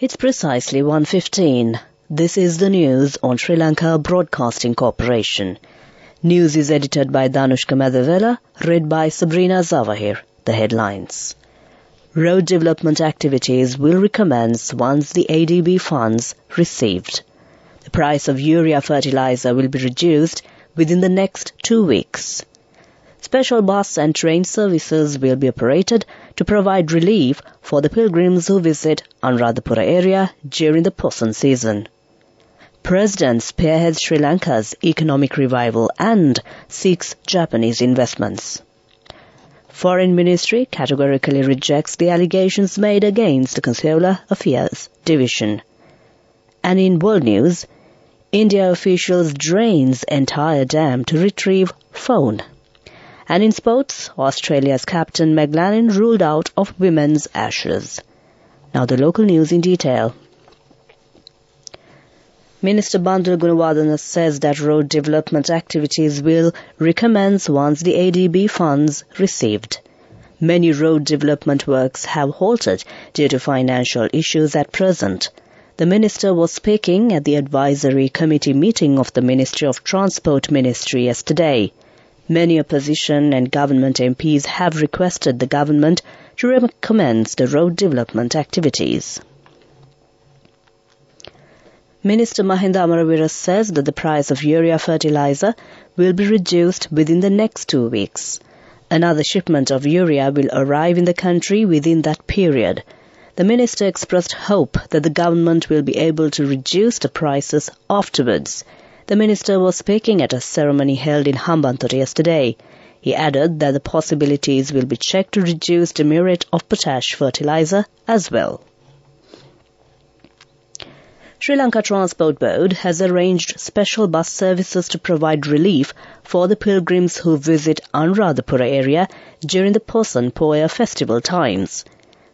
It's precisely 1:15. This is the news on Sri Lanka Broadcasting Corporation. News is edited by Danushka Madhavela, read by Sabrina Zawahir. The headlines. Road development activities will recommence once the ADB funds received. The price of urea fertilizer will be reduced within the next 2 weeks. Special bus and train services will be operated to provide relief for the pilgrims who visit Anuradhapura area during the Poson season. President spearheads Sri Lanka's economic revival and seeks Japanese investments. Foreign Ministry categorically rejects the allegations made against the Consular Affairs Division. And in world news, India officials drains entire dam to retrieve phone. And in sports, Australia's captain Meg Lanning ruled out of women's Ashes. Now the local news in detail. Minister Bandula Gunawardena says that road development activities will recommence once the ADB funds received. Many road development works have halted due to financial issues at present. The minister was speaking at the advisory committee meeting of the Ministry of Transport Ministry yesterday. Many opposition and government MPs have requested the government to recommence the road development activities. Minister Mahinda Amaravira says that the price of urea fertilizer will be reduced within the next 2 weeks. Another shipment of urea will arrive in the country within that period. The minister expressed hope that the government will be able to reduce the prices afterwards. The minister was speaking at a ceremony held in Hambantota yesterday. He added that the possibilities will be checked to reduce the muriate of potash fertilizer as well. Sri Lanka Transport Board has arranged special bus services to provide relief for the pilgrims who visit Anuradhapura area during the Poson Poya festival times.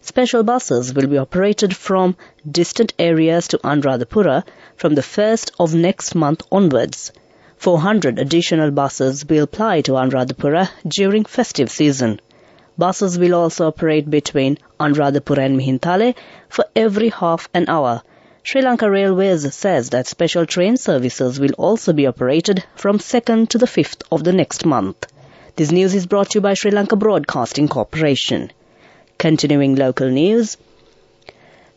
Special buses will be operated from distant areas to Anuradhapura from the 1st of next month onwards. 400 additional buses will ply to Anuradhapura during festive season. Buses will also operate between Anuradhapura and Mihintale for every half an hour. Sri Lanka Railways says that special train services will also be operated from 2nd to the 5th of the next month. This news is brought to you by Sri Lanka Broadcasting Corporation. Continuing local news,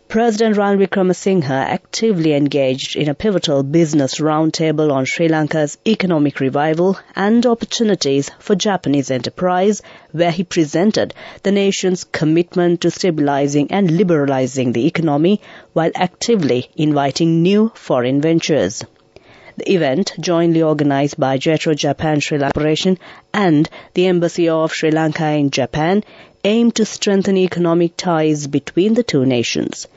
President Ranil Wickremesinghe actively engaged in a pivotal business roundtable on Sri Lanka's economic revival and opportunities for Japanese enterprise, where he presented the nation's commitment to stabilizing and liberalizing the economy while actively inviting new foreign ventures. The event, jointly organized by JETRO Japan Sri Lanka Corporation and the Embassy of Sri Lanka in Japan, aimed to strengthen economic ties between the two nations.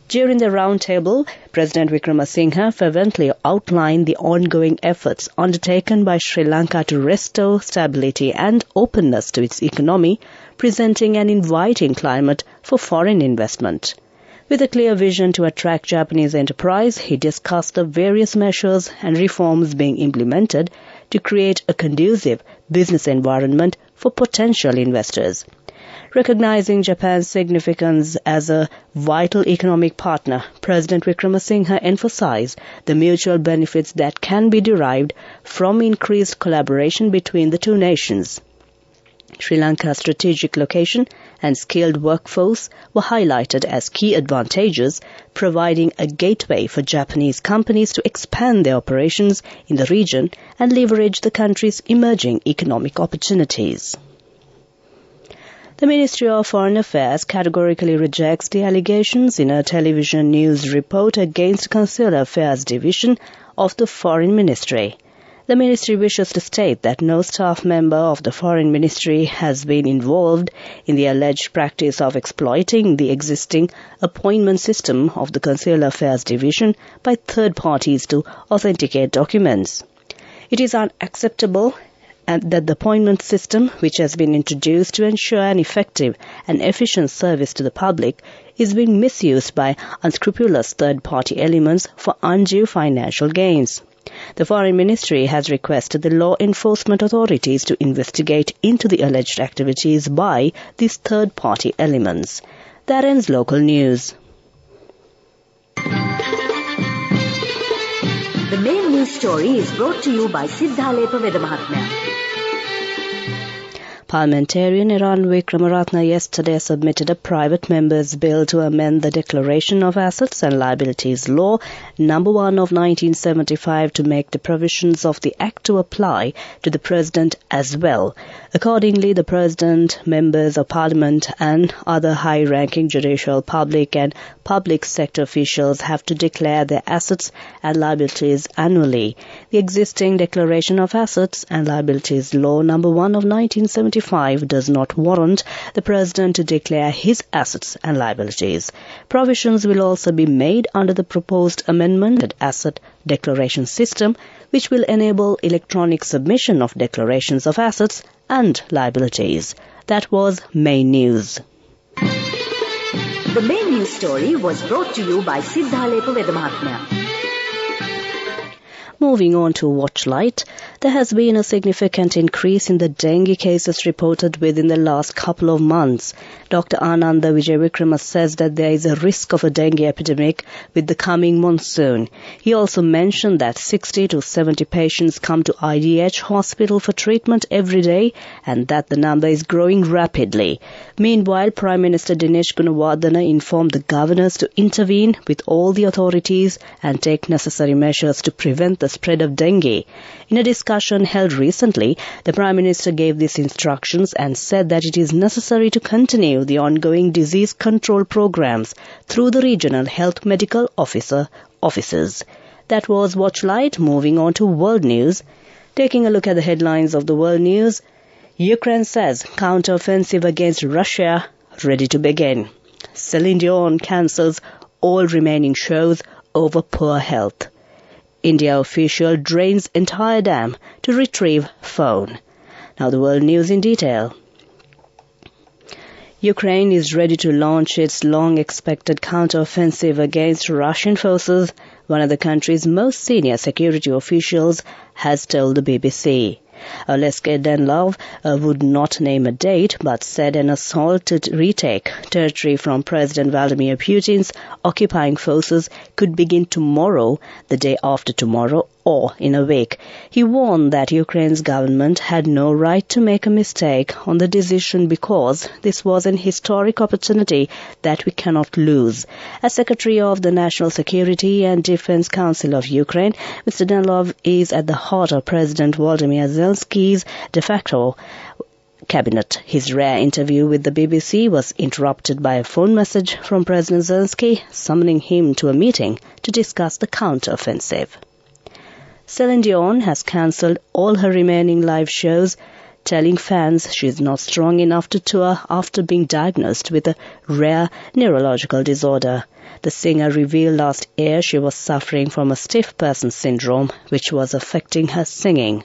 During the roundtable, President Wickremesinghe fervently outlined the ongoing efforts undertaken by Sri Lanka to restore stability and openness to its economy, presenting an inviting climate for foreign investment. With a clear vision to attract Japanese enterprise, he discussed the various measures and reforms being implemented to create a conducive business environment for potential investors. Recognizing Japan's significance as a vital economic partner, President Wickremesinghe emphasized the mutual benefits that can be derived from increased collaboration between the two nations. Sri Lanka's strategic location and skilled workforce were highlighted as key advantages, providing a gateway for Japanese companies to expand their operations in the region and leverage the country's emerging economic opportunities. The Ministry of Foreign Affairs categorically rejects the allegations in a television news report against the Consular Affairs Division of the Foreign Ministry. The ministry wishes to state that no staff member of the Foreign Ministry has been involved in the alleged practice of exploiting the existing appointment system of the Consular Affairs Division by third parties to authenticate documents. It is unacceptable and that the appointment system, which has been introduced to ensure an effective and efficient service to the public, is being misused by unscrupulous third-party elements for undue financial gains. The Foreign Ministry has requested the law enforcement authorities to investigate into the alleged activities by these third-party elements. That ends local news. The main news story is brought to you by Siddhalepa Vedamahatmya. Parliamentarian Iran Vikramaratne yesterday submitted a private member's bill to amend the Declaration of Assets and Liabilities Law No. 1 of 1975 to make the provisions of the Act to apply to the President as well. Accordingly, the President, members of Parliament and other high-ranking judicial, public and public sector officials have to declare their assets and liabilities annually. The existing Declaration of Assets and Liabilities Law No. 1 of 1975 does not warrant the President to declare his assets and liabilities. Provisions will also be made under the proposed amended asset declaration system, which will enable electronic submission of declarations of assets and liabilities. That was main news. The main news story was brought to you by Siddhalepa Vedamahatmya. Moving on to Watchlight, there has been a significant increase in the dengue cases reported within the last couple of months. Dr. Ananda Vijayavikrama says that there is a risk of a dengue epidemic with the coming monsoon. He also mentioned that 60 to 70 patients come to IDH hospital for treatment every day and that the number is growing rapidly. Meanwhile, Prime Minister Dinesh Gunawardena informed the governors to intervene with all the authorities and take necessary measures to prevent the spread of dengue. In a discussion held recently, the Prime Minister gave these instructions and said that it is necessary to continue the ongoing disease control programs through the regional health medical offices. That was Watchlight. Moving on to world news. Taking a look at the headlines of the world news, Ukraine says counteroffensive against Russia ready to begin. Celine Dion cancels all remaining shows over poor health. India official drains entire dam to retrieve phone. Now the world news in detail. Ukraine is ready to launch its long-expected counteroffensive against Russian forces, one of the country's most senior security officials has told the BBC. Oleksiy Danilov would not name a date, but said an assault to retake territory from President Vladimir Putin's occupying forces could begin tomorrow, the day after tomorrow, or in a week. He warned that Ukraine's government had no right to make a mistake on the decision because this was an historic opportunity that we cannot lose. As Secretary of the National Security and Defense Council of Ukraine, Mr. Danilov is at the heart of President Volodymyr Zelensky's de facto cabinet. His rare interview with the BBC was interrupted by a phone message from President Zelensky summoning him to a meeting to discuss the counteroffensive. Celine Dion has cancelled all her remaining live shows, telling fans she is not strong enough to tour after being diagnosed with a rare neurological disorder. The singer revealed last year she was suffering from a stiff person syndrome, which was affecting her singing.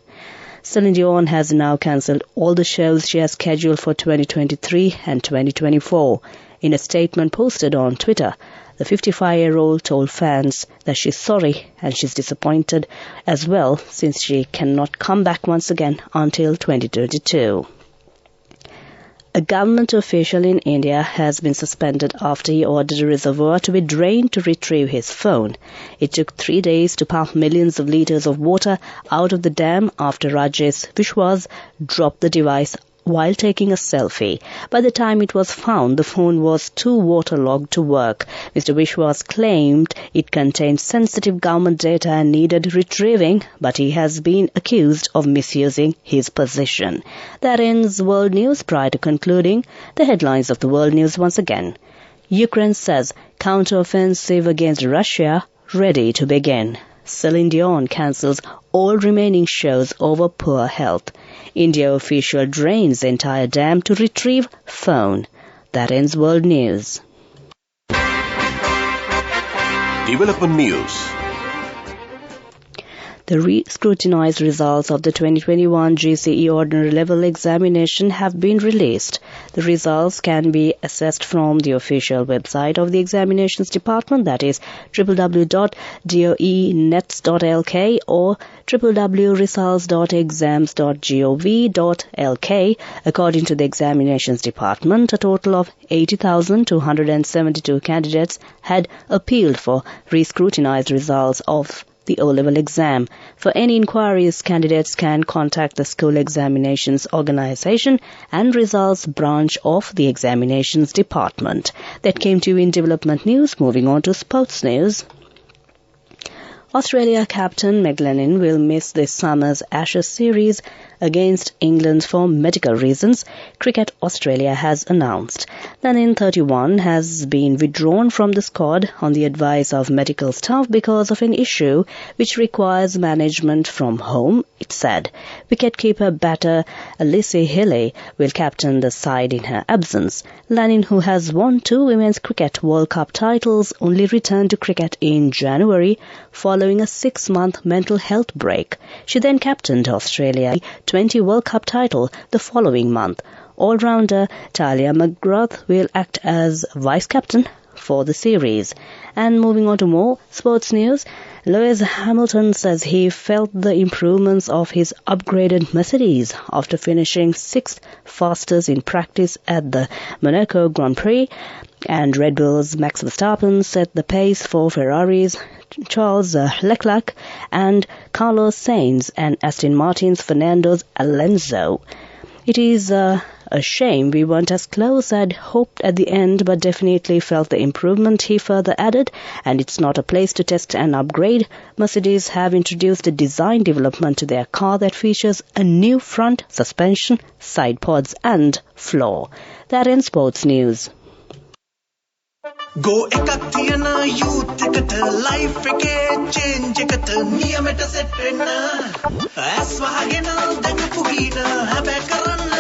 Celine Dion has now cancelled all the shows she has scheduled for 2023 and 2024. In a statement posted on Twitter, the 55-year-old told fans that she's sorry and she's disappointed as well since she cannot come back once again until 2022. A government official in India has been suspended after he ordered a reservoir to be drained to retrieve his phone. It took 3 days to pump millions of liters of water out of the dam after Rajesh Vishwas dropped the device while taking a selfie. By the time it was found, the phone was too waterlogged to work. Mr. Vishwas claimed it contained sensitive government data and needed retrieving, but he has been accused of misusing his position. That ends World News. Prior to concluding, the headlines of the World News once again. Ukraine says counteroffensive against Russia ready to begin. Celine Dion cancels all remaining shows over poor health. India official drains entire dam to retrieve phone. That ends World News. Development News. The re-scrutinized results of the 2021 GCE Ordinary Level Examination have been released. The results can be accessed from the official website of the Examinations Department, that is www.doenets.lk or www.results.exams.gov.lk. According to the Examinations Department, a total of 80,272 candidates had appealed for re-scrutinized results of the O-level exam. For any inquiries, candidates can contact the School Examinations Organisation and Results Branch of the Examinations Department. That came to you in development news. Moving on to sports news. Australia captain McLennan will miss this summer's Ashes series against England for medical reasons, Cricket Australia has announced. Lennon, 31, has been withdrawn from the squad on the advice of medical staff because of an issue which requires management from home, it said. Wicketkeeper batter Lissy Healy will captain the side in her absence. Lennon, who has won 2 Women's Cricket World Cup titles, only returned to cricket in January following a 6-month mental health break. She then captained Australia 20 World Cup title the following month. All-rounder Talia McGrath will act as vice-captain for the series. And moving on to more sports news, Lewis Hamilton says he felt the improvements of his upgraded Mercedes after finishing 6th fastest in practice at the Monaco Grand Prix, and Red Bull's Max Verstappen set the pace for Ferrari's Charles Leclerc and Carlos Sainz and Aston Martin's Fernando Alonso. It is a shame we weren't as close as I'd hoped at the end, but definitely felt the improvement, he further added, and it's not a place to test and upgrade. Mercedes have introduced a design development to their car that features a new front suspension, side pods and floor. That ends sports news. Go ekak thiyana youth eකට life එකේ change එකට නියමෙට set වෙන්න ඇස් වහගෙන දකපු ගීන හැබැයි කරන්න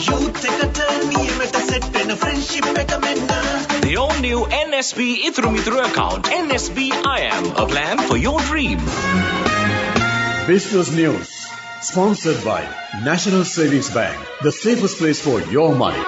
youth එකට නියමෙට set වෙන friendship එක මෙන්න. The all-new NSB Ithru account, NSB IM, a plan for your dream. Business News, sponsored by National Savings Bank, the safest place for your money.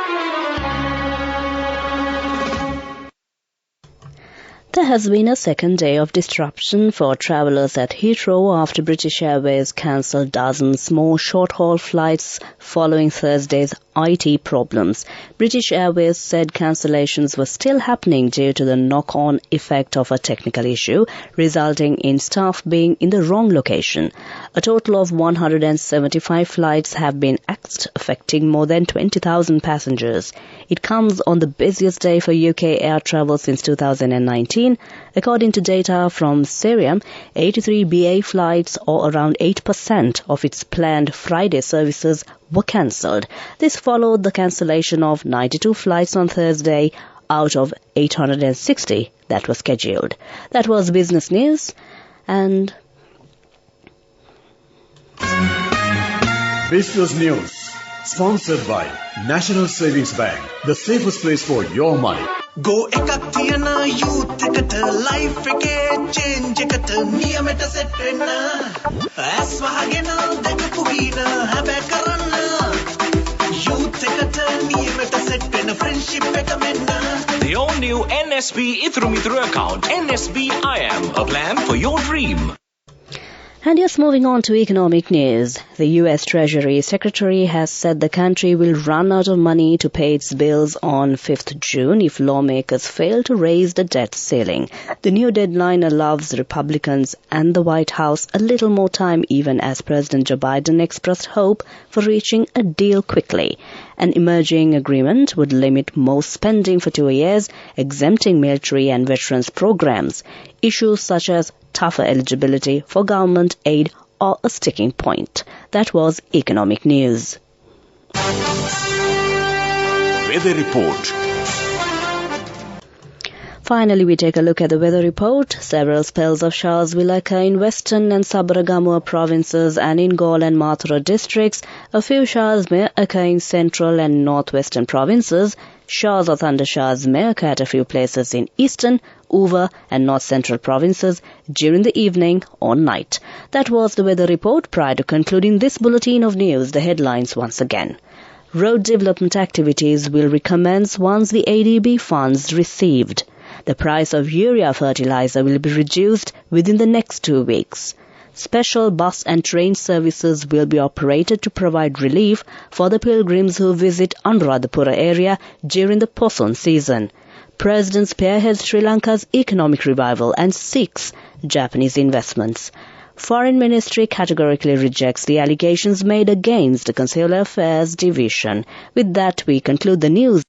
There has been a second day of disruption for travellers at Heathrow after British Airways cancelled dozens more short-haul flights following Thursday's IT problems. British Airways said cancellations were still happening due to the knock-on effect of a technical issue, resulting in staff being in the wrong location. A total of 175 flights have been axed, affecting more than 20,000 passengers. It comes on the busiest day for UK air travel since 2019. According to data from Cerium, 83 BA flights, or around 8% of its planned Friday services, were cancelled. This followed the cancellation of 92 flights on Thursday out of 860 that were scheduled. That was business news, and Business News, sponsored by National Savings Bank, the safest place for your money. Go ekak thiyana youth එකට life එකේ change එකට නියමෙට set වෙන්න ඇස් වහගෙන දකපු ගීන හැබැයි කරන්න youth එකට නියමෙට set වෙන friendship එක මෙන්න. The all-new NSB Ithru account, NSB IM, a plan for your dream. And yes, moving on to economic news. The U.S. Treasury Secretary has said the country will run out of money to pay its bills on 5th June if lawmakers fail to raise the debt ceiling. The new deadline allows Republicans and the White House a little more time, even as President Joe Biden expressed hope for reaching a deal quickly. An emerging agreement would limit most spending for 2 years, exempting military and veterans programs. Issues such as tougher eligibility for government aid are a sticking point. That was economic news. Weather report. Finally, we take a look at the weather report. Several spells of showers will occur in western and Sabaragamuwa provinces and in Galle and Mathura districts. A few showers may occur in central and northwestern provinces. Showers or thunder showers may occur at a few places in eastern, Uva and north-central provinces during the evening or night. That was the weather report. Prior to concluding this bulletin of news, the headlines once again. Road development activities will recommence once the ADB funds received. The price of urea fertilizer will be reduced within the next 2 weeks. Special bus and train services will be operated to provide relief for the pilgrims who visit Anuradhapura area during the Poson season. President spearheads Sri Lanka's economic revival and seeks Japanese investments. Foreign Ministry categorically rejects the allegations made against the Consular Affairs Division. With that, we conclude the news.